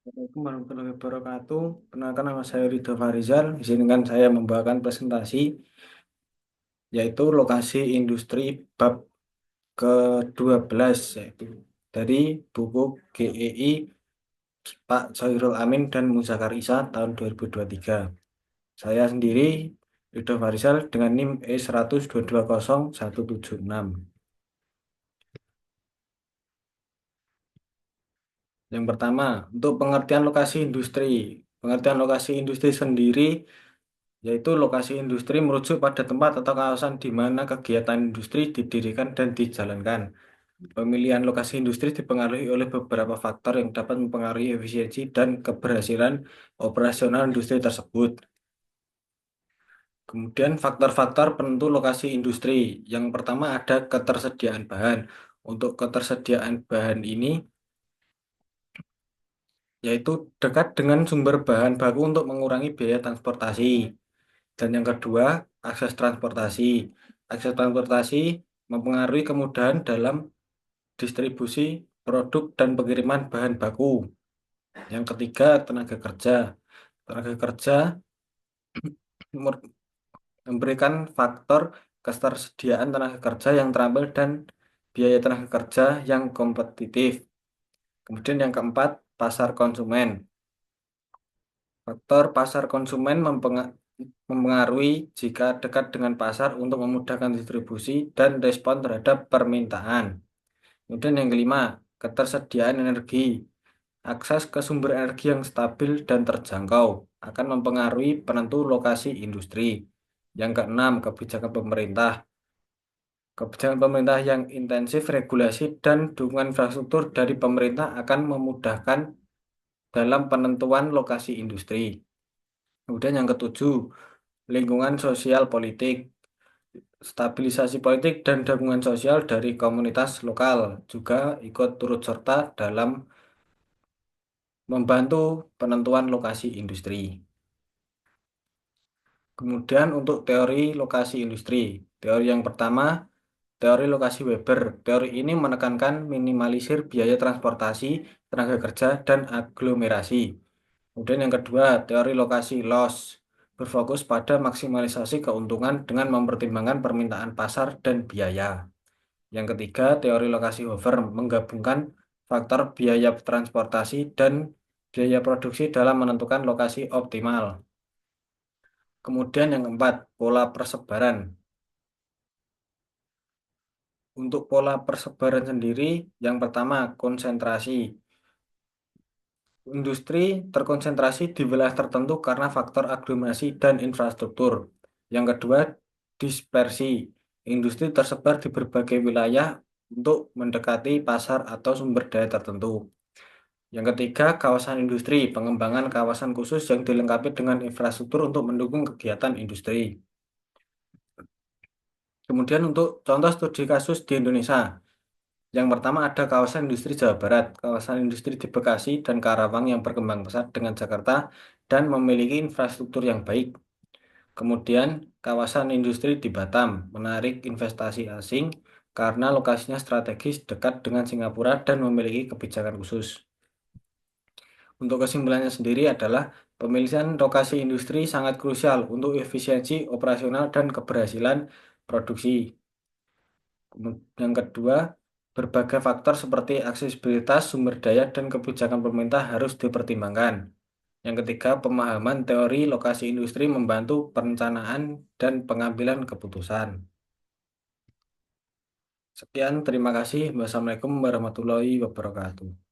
Assalamualaikum warahmatullahi wabarakatuh. Perkenalkan nama saya Ridho Farizal. Izinkan saya membawakan presentasi yaitu lokasi industri bab ke-12 yaitu dari buku GEI Pak Chairul Amin dan Muzakkar Isa tahun 2023. Saya sendiri Ridho Farizal dengan NIM E10220-176. Yang pertama, untuk pengertian lokasi industri. Pengertian lokasi industri sendiri yaitu lokasi industri merujuk pada tempat atau kawasan di mana kegiatan industri didirikan dan dijalankan. Pemilihan lokasi industri dipengaruhi oleh beberapa faktor yang dapat mempengaruhi efisiensi dan keberhasilan operasional industri tersebut. Kemudian faktor-faktor penentu lokasi industri. Yang pertama ada ketersediaan bahan. Untuk ketersediaan bahan ini yaitu dekat dengan sumber bahan baku untuk mengurangi biaya transportasi. Dan yang kedua, akses transportasi. Akses transportasi mempengaruhi kemudahan dalam distribusi produk dan pengiriman bahan baku. Yang ketiga, tenaga kerja. Tenaga kerja memberikan faktor ketersediaan tenaga kerja yang terampil dan biaya tenaga kerja yang kompetitif. Kemudian yang keempat, pasar konsumen. Faktor pasar konsumen mempengaruhi jika dekat dengan pasar untuk memudahkan distribusi dan respon terhadap permintaan. Kemudian yang kelima, ketersediaan energi. Akses ke sumber energi yang stabil dan terjangkau akan mempengaruhi penentu lokasi industri. Yang keenam, kebijakan pemerintah. Kebijakan pemerintah yang intensif, regulasi, dan dukungan infrastruktur dari pemerintah akan memudahkan dalam penentuan lokasi industri. Kemudian yang ketujuh, lingkungan sosial politik, stabilisasi politik dan dukungan sosial dari komunitas lokal juga ikut turut serta dalam membantu penentuan lokasi industri. Kemudian untuk teori lokasi industri, teori yang pertama, teori lokasi Weber. Teori ini menekankan minimalisir biaya transportasi, tenaga kerja, dan aglomerasi. Kemudian yang kedua, teori lokasi loss berfokus pada maksimalisasi keuntungan dengan mempertimbangkan permintaan pasar dan biaya. Yang ketiga, teori lokasi Hover menggabungkan faktor biaya transportasi dan biaya produksi dalam menentukan lokasi optimal. Kemudian yang keempat, pola persebaran. Untuk pola persebaran sendiri, yang pertama, konsentrasi. Industri terkonsentrasi di wilayah tertentu karena faktor aglomerasi dan infrastruktur. Yang kedua, dispersi. Industri tersebar di berbagai wilayah untuk mendekati pasar atau sumber daya tertentu. Yang ketiga, kawasan industri. Pengembangan kawasan khusus yang dilengkapi dengan infrastruktur untuk mendukung kegiatan industri. Kemudian untuk contoh studi kasus di Indonesia. Yang pertama ada kawasan industri Jawa Barat, kawasan industri di Bekasi dan Karawang yang berkembang pesat dengan Jakarta dan memiliki infrastruktur yang baik. Kemudian kawasan industri di Batam menarik investasi asing karena lokasinya strategis dekat dengan Singapura dan memiliki kebijakan khusus. Untuk kesimpulannya sendiri adalah pemilihan lokasi industri sangat krusial untuk efisiensi operasional dan keberhasilan produksi. Yang kedua, berbagai faktor seperti aksesibilitas, sumber daya, dan kebijakan pemerintah harus dipertimbangkan. Yang ketiga, pemahaman teori lokasi industri membantu perencanaan dan pengambilan keputusan. Sekian, terima kasih. Wassalamualaikum warahmatullahi wabarakatuh.